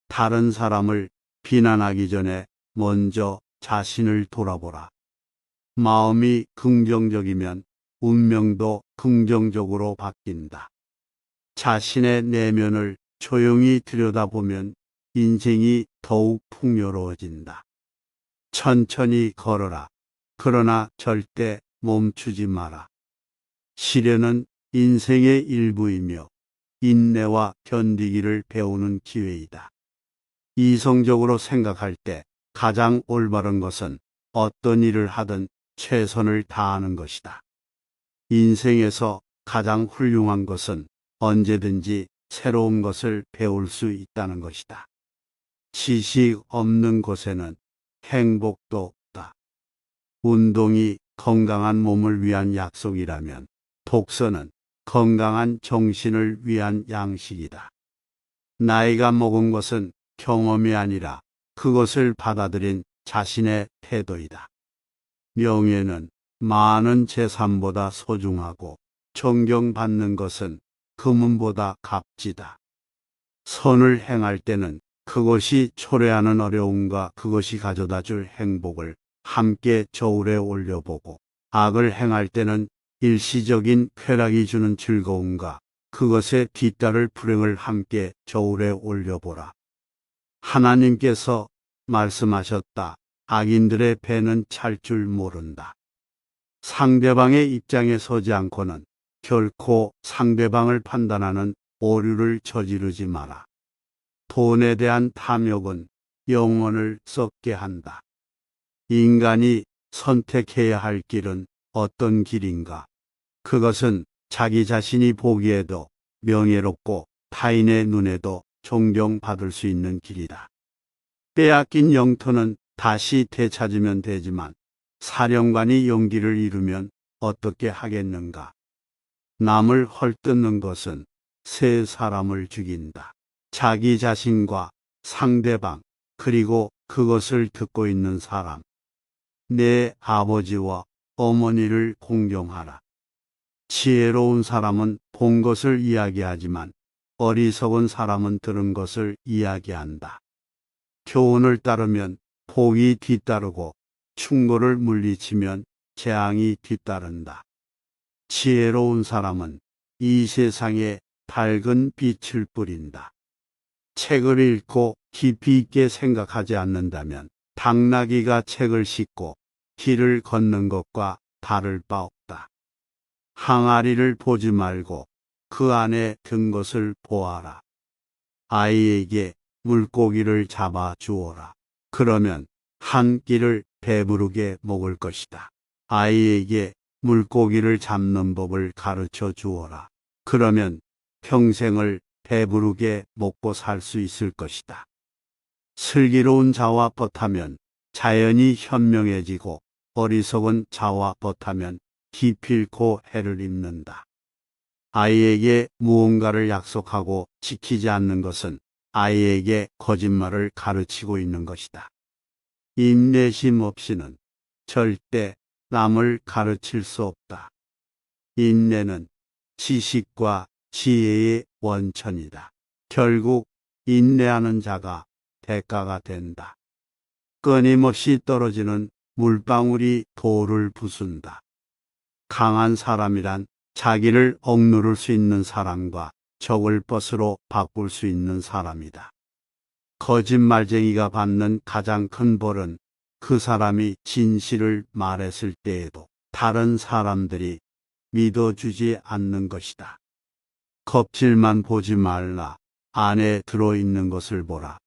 다른 사람을 비난하기 전에 먼저 자신을 돌아보라. 마음이 긍정적이면 운명도 긍정적으로 바뀐다. 자신의 내면을 조용히 들여다보면 인생이 더욱 풍요로워진다. 천천히 걸어라. 그러나 절대 멈추지 마라. 시련은 인생의 일부이며 인내와 견디기를 배우는 기회이다. 이성적으로 생각할 때 가장 올바른 것은 어떤 일을 하든 최선을 다하는 것이다. 인생에서 가장 훌륭한 것은 언제든지 새로운 것을 배울 수 있다는 것이다. 지식 없는 곳에는 행복도 없다. 운동이 건강한 몸을 위한 약속이라면 독서는 건강한 정신을 위한 양식이다. 나이가 먹은 것은 경험이 아니라 그것을 받아들인 자신의 태도이다. 명예는 많은 재산보다 소중하고 존경받는 것은 금은보다 값지다. 선을 행할 때는 그것이 초래하는 어려움과 그것이 가져다 줄 행복을 함께 저울에 올려보고, 악을 행할 때는 일시적인 쾌락이 주는 즐거움과 그것에 뒤따를 불행을 함께 저울에 올려보라. 하나님께서 말씀하셨다. 악인들의 배는 찰 줄 모른다. 상대방의 입장에 서지 않고는 결코 상대방을 판단하는 오류를 저지르지 마라. 돈에 대한 탐욕은 영혼을 썩게 한다. 인간이 선택해야 할 길은 어떤 길인가? 그것은 자기 자신이 보기에도 명예롭고 타인의 눈에도 존경받을 수 있는 길이다. 빼앗긴 영토는 다시 되찾으면 되지만 사령관이 용기를 잃으면 어떻게 하겠는가? 남을 헐뜯는 것은 세 사람을 죽인다. 자기 자신과 상대방, 그리고 그것을 듣고 있는 사람. 내 아버지와 어머니를 공경하라. 지혜로운 사람은 본 것을 이야기하지만 어리석은 사람은 들은 것을 이야기한다. 교훈을 따르면 복이 뒤따르고 충고를 물리치면 재앙이 뒤따른다. 지혜로운 사람은 이 세상에 밝은 빛을 뿌린다. 책을 읽고 깊이 있게 생각하지 않는다면 당나귀가 책을 싣고 길을 걷는 것과 다를 바 없다. 항아리를 보지 말고 그 안에 든 것을 보아라. 아이에게 물고기를 잡아 주어라. 그러면 한 끼를 배부르게 먹을 것이다. 아이에게 물고기를 잡는 법을 가르쳐 주어라. 그러면 평생을 배부르게 먹고 살 수 있을 것이다. 슬기로운 자와 벗하면 자연이 현명해지고 어리석은 자와 벗하면 기필코 해를 입는다. 아이에게 무언가를 약속하고 지키지 않는 것은 아이에게 거짓말을 가르치고 있는 것이다. 인내심 없이는 절대 남을 가르칠 수 없다. 인내는 지식과 지혜의 원천이다. 결국 인내하는 자가 대가가 된다. 끊임없이 떨어지는 물방울이 돌을 부순다. 강한 사람이란 자기를 억누를 수 있는 사람과 적을 벗으로 바꿀 수 있는 사람이다. 거짓말쟁이가 받는 가장 큰 벌은 그 사람이 진실을 말했을 때에도 다른 사람들이 믿어주지 않는 것이다. 껍질만 보지 말라. 안에 들어있는 것을 보라.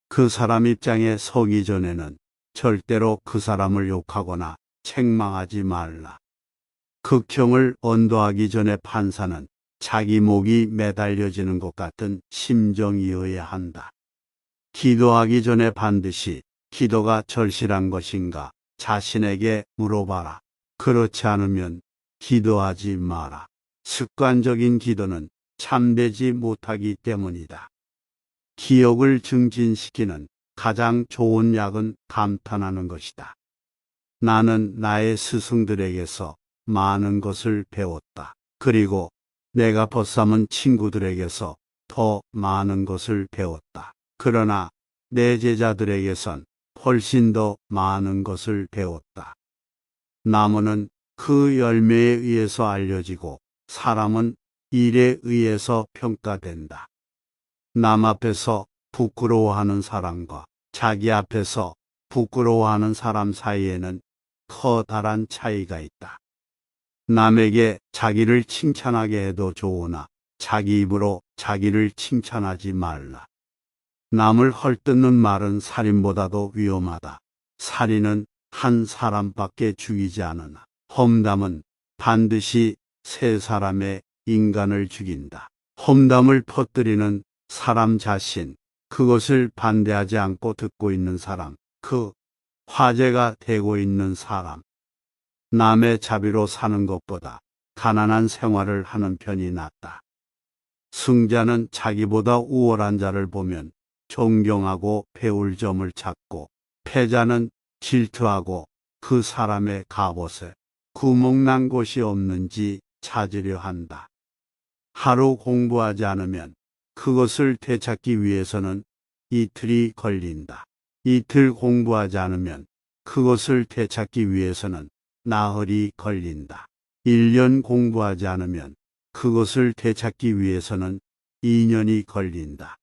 그 사람 입장에 서기 전에는 절대로 그 사람을 욕하거나 책망하지 말라. 극형을 언도하기 전에 판사는 자기 목이 매달려지는 것 같은 심정이어야 한다. 기도하기 전에 반드시 기도가 절실한 것인가 자신에게 물어봐라. 그렇지 않으면 기도하지 마라. 습관적인 기도는 참되지 못하기 때문이다. 기억을 증진시키는 가장 좋은 약은 감탄하는 것이다. 나는 나의 스승들에게서 많은 것을 배웠다. 그리고 내가 벗삼은 친구들에게서 더 많은 것을 배웠다. 그러나 내 제자들에게선 훨씬 더 많은 것을 배웠다. 나무는 그 열매에 의해서 알려지고 사람은 일에 의해서 평가된다. 남 앞에서 부끄러워하는 사람과 자기 앞에서 부끄러워하는 사람 사이에는 커다란 차이가 있다. 남에게 자기를 칭찬하게 해도 좋으나 자기 입으로 자기를 칭찬하지 말라. 남을 헐뜯는 말은 살인보다도 위험하다. 살인은 한 사람밖에 죽이지 않으나 험담은 반드시 세 사람의 인간을 죽인다. 험담을 퍼뜨리는 사람 자신, 그것을 반대하지 않고 듣고 있는 사람, 그 화제가 되고 있는 사람. 남의 자비로 사는 것보다 가난한 생활을 하는 편이 낫다. 승자는 자기보다 우월한 자를 보면 존경하고 배울 점을 찾고, 패자는 질투하고 그 사람의 갑옷에 구멍난 곳이 없는지 찾으려 한다. 하루 공부하지 않으면 그것을 되찾기 위해서는 이틀이 걸린다. 이틀 공부하지 않으면 그것을 되찾기 위해서는 나흘이 걸린다. 1년 공부하지 않으면 그것을 되찾기 위해서는 2년이 걸린다.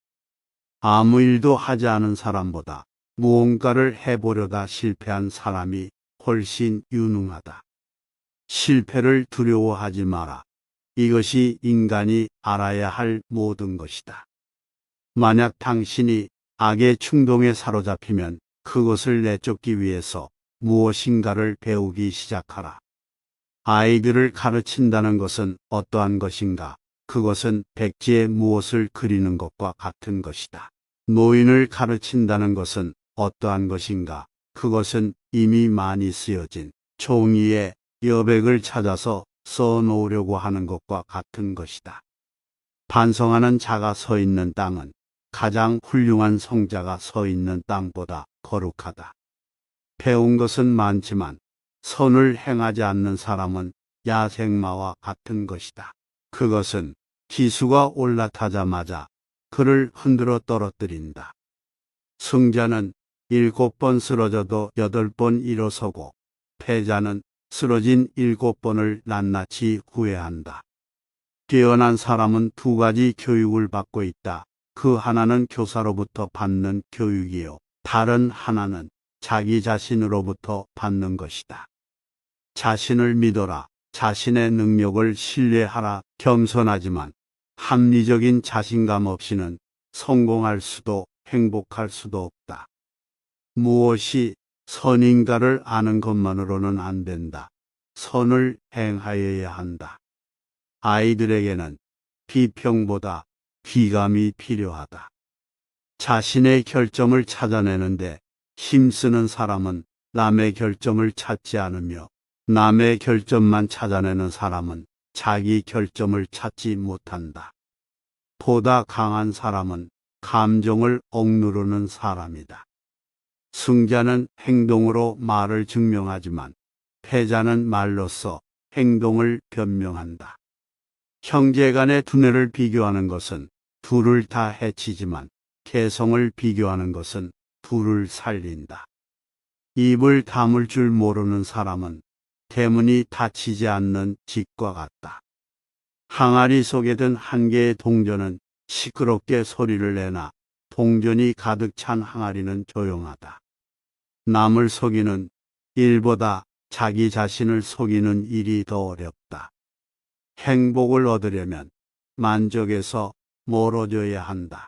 아무 일도 하지 않은 사람보다 무언가를 해보려다 실패한 사람이 훨씬 유능하다. 실패를 두려워하지 마라. 이것이 인간이 알아야 할 모든 것이다. 만약 당신이 악의 충동에 사로잡히면 그것을 내쫓기 위해서 무엇인가를 배우기 시작하라. 아이들을 가르친다는 것은 어떠한 것인가? 그것은 백지에 무엇을 그리는 것과 같은 것이다. 노인을 가르친다는 것은 어떠한 것인가? 그것은 이미 많이 쓰여진 종이에 여백을 찾아서 써놓으려고 하는 것과 같은 것이다. 반성하는 자가 서 있는 땅은 가장 훌륭한 성자가 서 있는 땅보다 거룩하다. 배운 것은 많지만 선을 행하지 않는 사람은 야생마와 같은 것이다. 그것은 기수가 올라타자마자 그를 흔들어 떨어뜨린다. 승자는 7번 쓰러져도 8번 일어서고, 패자는 쓰러진 7번을 낱낱이 후회한다. 뛰어난 사람은 2가지 교육을 받고 있다. 그 하나는 교사로부터 받는 교육이요, 다른 하나는 자기 자신으로부터 받는 것이다. 자신을 믿어라. 자신의 능력을 신뢰하라. 겸손하지만 합리적인 자신감 없이는 성공할 수도 행복할 수도 없다. 무엇이 선인가를 아는 것만으로는 안 된다. 선을 행하여야 한다. 아이들에게는 비평보다 귀감이 필요하다. 자신의 결점을 찾아내는데 힘쓰는 사람은 남의 결점을 찾지 않으며, 남의 결점만 찾아내는 사람은 자기 결점을 찾지 못한다. 보다 강한 사람은 감정을 억누르는 사람이다. 승자는 행동으로 말을 증명하지만 패자는 말로써 행동을 변명한다. 형제 간의 두뇌를 비교하는 것은 둘을 다 해치지만 개성을 비교하는 것은 둘을 살린다. 입을 다물 줄 모르는 사람은 대문이 닫히지 않는 집과 같다. 항아리 속에 든 한 개의 동전은 시끄럽게 소리를 내나 동전이 가득 찬 항아리는 조용하다. 남을 속이는 일보다 자기 자신을 속이는 일이 더 어렵다. 행복을 얻으려면 만족에서 멀어져야 한다.